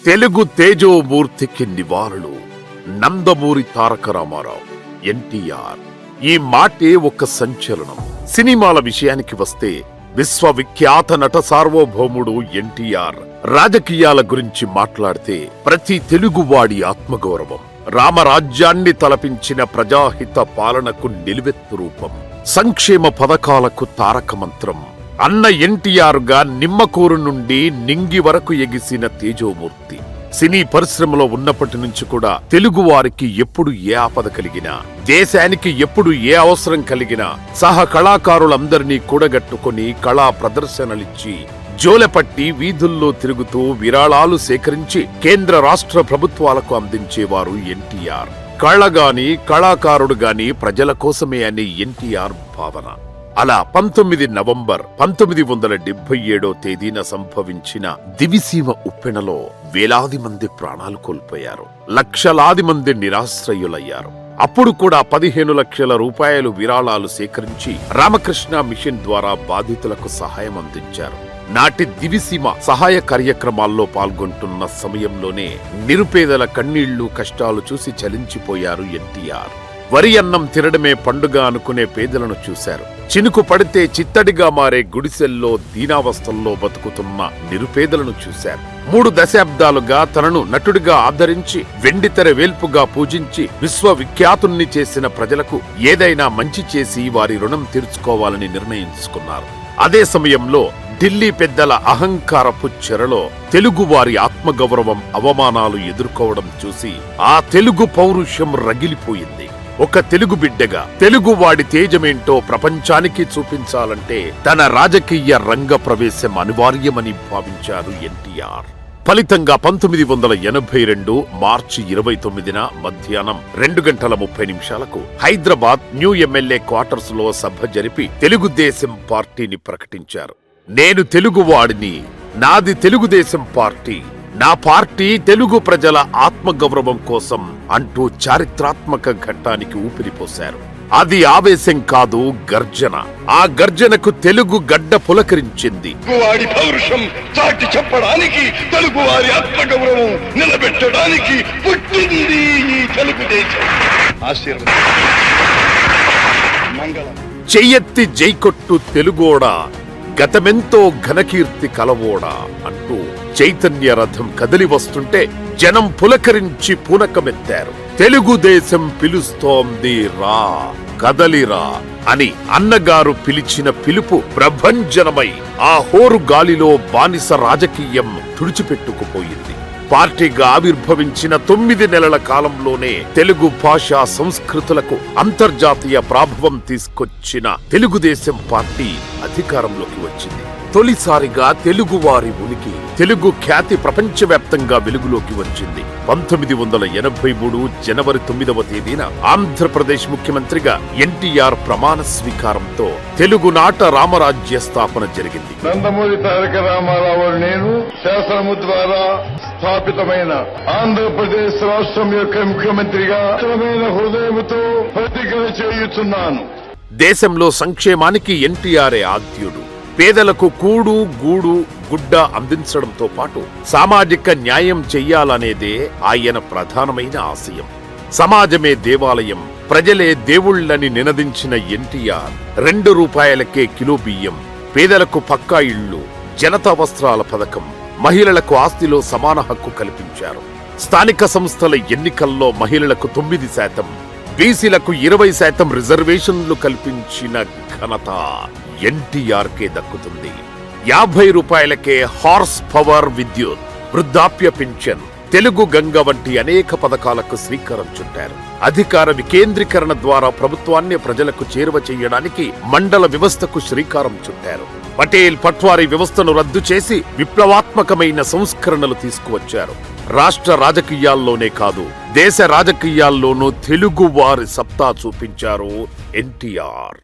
తెలుగు తేజోమూర్తికి నివాళులు నందమూరి తారక రామారావు ఎన్టీఆర్. ఈ మాటే ఒక సంచలనం. సినిమాల విషయానికి వస్తే విశ్వవిఖ్యాత నట సార్వభౌముడు ఎన్టీఆర్ రాజకీయాల గురించి మాట్లాడితే ప్రతి తెలుగువాడి ఆత్మగౌరవం. రామరాజ్యాన్ని తలపించిన ప్రజాహిత పాలనకు నిలువెత్తు రూపం, సంక్షేమ పథకాలకు తారక మంత్రం. అన్న ఎన్టీఆర్ గా నిమ్మకూరు నుండి నింగి వరకు ఎగిసిన తేజోమూర్తి. సినీ పరిశ్రమలో ఉన్నప్పటి నుంచి కూడా తెలుగు వారికి ఎప్పుడు ఏ ఆపద కలిగినా, దేశానికి ఎప్పుడు ఏ అవసరం కలిగినా సహ కళాకారులందరినీ కూడగట్టుకుని కళా ప్రదర్శనలిచ్చి జోలెపట్టి వీధుల్లో తిరుగుతూ విరాళాలు సేకరించి కేంద్ర రాష్ట్ర ప్రభుత్వాలకు అందించేవారు ఎన్టీఆర్. కళగాని కళాకారుడు గాని ప్రజల కోసమే అనే ఎన్టీఆర్ భావన. అలా 19 నవంబర్ 1977 తేదీన సంభవించిన దివిసీమ ఉప్పెనలో వేలాది మంది ప్రాణాలు కోల్పోయారు, లక్షలాది మంది నిరాశ్రయులయ్యారు. అప్పుడు కూడా 15 లక్షల రూపాయలు విరాళాలు సేకరించి రామకృష్ణ మిషన్ ద్వారా బాధితులకు సహాయం అందించారు. నాటి దివిసీమ సహాయ కార్యక్రమాల్లో పాల్గొంటున్న సమయంలోనే నిరుపేదల కన్నీళ్లు కష్టాలు చూసి చలించిపోయారు ఎన్టీఆర్. వరి అన్నం తినడమే పండుగ అనుకునే పేదలను చూశారు. చినుకు పడితే చిత్తడిగా మారే గుడిసెల్లో దీనావస్థల్లో బతుకుతున్న నిరుపేదలను చూశారు. 3 దశాబ్దాలుగా తనను నటుడిగా ఆదరించి వెండితెర వేల్పుగా పూజించి విశ్వవిఖ్యాతుణ్ణి చేసిన ప్రజలకు ఏదైనా మంచి చేసి వారి రుణం తీర్చుకోవాలని నిర్ణయించుకున్నారు. అదే సమయంలో ఢిల్లీ పెద్దల అహంకారపు చెరలో తెలుగు వారి ఆత్మగౌరవం అవమానాలు ఎదుర్కోవడం చూసి ఆ తెలుగు పౌరుషం రగిలిపోయింది. ఒక తెలుగు బిడ్డగా తెలుగు వాడి తేజమేంటో ప్రపంచానికి చూపించాలంటే తన రాజకీయ రంగ ప్రవేశం అనివార్యమని భావించారు ఎన్టీఆర్. ఫలితంగా 1982 మార్చి 29న మధ్యాహ్నం 2:30 హైదరాబాద్ న్యూ ఎమ్మెల్యే క్వార్టర్స్ లో సభ జరిపి తెలుగుదేశం పార్టీని ప్రకటించారు. నేను తెలుగువాడిని, నాది తెలుగుదేశం పార్టీ, నా పార్టీ తెలుగు ప్రజల ఆత్మగౌరవం కోసం అంటూ చారిత్రాత్మక ఘట్టానికి ఊపిరిపోశారు. అది ఆవేశం కాదు, గర్జన. ఆ గర్జనకు తెలుగు గడ్డ పులకరించింది. తెలుగువాడి పౌరుషం చాటి చెప్పడానికి, తెలుగువారి ఆత్మగౌరవం నిలబెట్టడానికి పుట్టింది ఈ తెలుగుదేశం. ఆశీర్వాదం, మంగళం. చెయ్యెత్తి జైకొట్టు తెలుగోడా, గతమెంతో ఘనకీర్తి కలవోడా అంటూ చైతన్య రథం కదిలి వస్తుంటే జనం పులకరించి పూనకమెత్తారు. తెలుగుదేశం పిలుస్తోంది రా, కదలిరా అని అన్నగారు పిలిచిన పిలుపు ప్రభంజనమై ఆ హోరు గాలిలో బానిస రాజకీయం తుడిచిపెట్టుకుపోయింది. పార్టీగా ఆవిర్భవించిన 9 నెలల కాలంలోనే తెలుగు భాషా సంస్కృతులకు అంతర్జాతీయ ప్రాభవం తీసుకొచ్చిన తెలుగుదేశం పార్టీ అధికారంలోకి వచ్చింది. తొలిసారిగా తెలుగువారి ఉనికి, తెలుగు ఖ్యాతి ప్రపంచవ్యాప్తంగా వెలుగులోకి వచ్చింది. 1983 జనవరి 9వ తేదీన ఆంధ్రప్రదేశ్ ముఖ్యమంత్రిగా ఎన్టీఆర్ ప్రమాణ స్వీకారంతో తెలుగునాట రామరాజ్య స్థాపన జరిగింది. నందమూరి తారక రామారావు నేను శాసనము ద్వారా స్థాపితమైన ఆంధ్రప్రదేశ్ రాష్ట్రం యొక్క ముఖ్యమంత్రిగా హృదయంతో ప్రతిజ్ఞ చేయుచున్నాను. దేశంలో సంక్షేమానికి ఎన్టీఆర్ఏ ఆద్యుడు. పేదలకు కూడు, గూడు, గుడ్డ అందించడంతో పాటు సామాజిక న్యాయం చెయ్యాలనేదే ఆయన ప్రధానమైన ఆశయం. సమాజమే దేవాలయం, ప్రజలే దేవుళ్లని నినదించిన ఎన్టీఆర్ 2 రూపాయలకే కిలో బియ్యం, పేదలకు పక్కా ఇళ్లు, జనతా వస్త్రాల పథకం, మహిళలకు ఆస్తిలో సమాన హక్కు కల్పించారు. స్థానిక సంస్థల ఎన్నికల్లో మహిళలకు 9%, బీసీలకు 20% రిజర్వేషన్లు కల్పించిన ఘనత ఎన్టీఆర్కే దక్కుతుంది. 50 రూపాయలకే హార్స్ పవర్ విద్యుత్, వృద్ధాప్య పింఛన్, తెలుగు గంగ వంటి అనేక పథకాలకు శ్రీకారం చుట్టారు. అధికార వికేంద్రీకరణ ద్వారా ప్రభుత్వాన్ని ప్రజలకు చేరువ చేయడానికి మండల వ్యవస్థకు శ్రీకారం చుట్టారు. పటేల్ పట్వారీ వ్యవస్థను రద్దు చేసి విప్లవాత్మకమైన సంస్కరణలు తీసుకువచ్చారు. రాష్ట్ర రాజకీయాల్లోనే కాదు, దేశ రాజకీయాల్లోనూ తెలుగు వారి సత్తా చూపించారు ఎన్టీఆర్.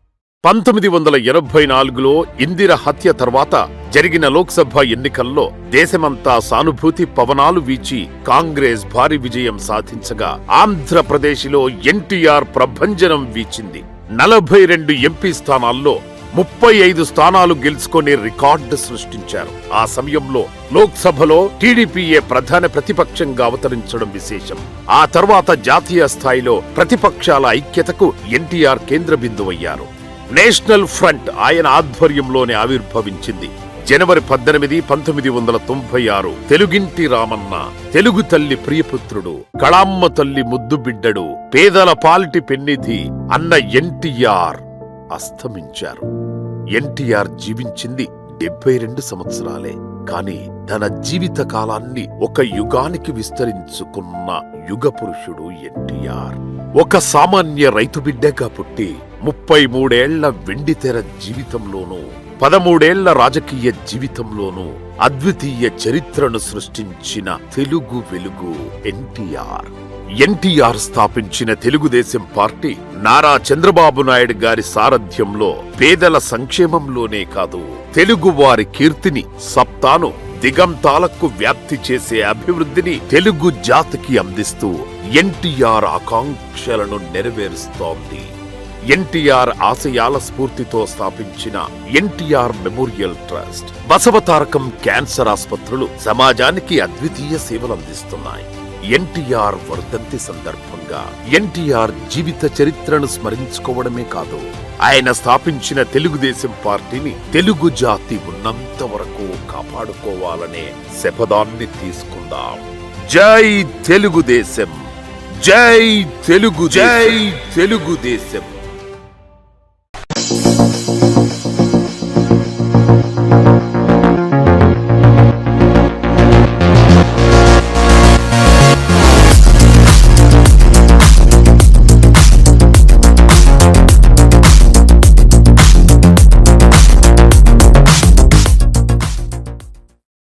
1984లో ఇందిర హత్య తర్వాత జరిగిన లోక్సభ ఎన్నికల్లో దేశమంతా సానుభూతి పవనాలు వీచి కాంగ్రెస్ భారీ విజయం సాధించగా ఆంధ్రప్రదేశ్లో ఎన్టీఆర్ ప్రభంజనం వీచింది. 42 ఎంపీ స్థానాల్లో 35 స్థానాలు గెలుచుకొని రికార్డు సృష్టించారు. ఆ సమయంలో లోక్సభలో టీడీపీయే ప్రధాన ప్రతిపక్షంగా అవతరించడం విశేషం. ఆ తర్వాత జాతీయ స్థాయిలో ప్రతిపక్షాల ఐక్యతకు ఎన్టీఆర్ కేంద్ర బిందువయ్యారు. నేషనల్ ఫ్రంట్ ఆయన ఆధ్వర్యంలోనే ఆవిర్భవించింది. జనవరి 18, 1996 తెలుగింటి రామన్న, తెలుగు తల్లి ప్రియపుత్రుడు, కళామ్మ తల్లి ముద్దు బిడ్డడు, పేదల పాలిటి పెన్నిధి అన్న ఎన్టీఆర్ అస్తమించారు. ఎన్టీఆర్ జీవించింది 72 సంవత్సరాలే. కాని తన జీవిత కాలాన్ని ఒక యుగానికి విస్తరించుకున్న యుగ పురుషుడు ఎన్టీఆర్. ఒక సామాన్య రైతు బిడ్డగా పుట్టి 33 ఏళ్ల వెండితెర జీవితంలోనూ 13 ఏళ్ల రాజకీయ జీవితంలోనూ అద్వితీయ చరిత్రను సృష్టించిన తెలుగు వెలుగు ఎన్టీఆర్. ఎన్టీఆర్ స్థాపించిన తెలుగుదేశం పార్టీ నారా చంద్రబాబు నాయుడు గారి సారథ్యంలో పేదల సంక్షేమంలోనే కాదు, తెలుగు వారి కీర్తిని, సత్తాను దిగంతాలకు వ్యాప్తి చేసే అభివృద్ధిని తెలుగు జాతికి అందిస్తూ ఎన్టీఆర్ ఆకాంక్షలను నెరవేరుస్తోంది. ఎన్టీఆర్ ఆశయాల స్ఫూర్తితో స్థాపించిన NTR memorial trust, Basavatarakam cancer ఆసుపత్రులు సమాజానికి అద్వితీయ సేవలందిస్తున్నాయి. ఎన్టీఆర్ వర్ధంతి సందర్భంగా ఎన్టీఆర్ జీవిత చరిత్రను స్మరించుకోవడమే కాదు, ఆయన స్థాపించిన తెలుగుదేశం పార్టీని తెలుగు జాతి ఉన్నంత వరకు కాపాడుకోవాలనే శపథాన్ని తీసుకుందాం. జై తెలుగుదేశం, జై తెలుగుదేశం.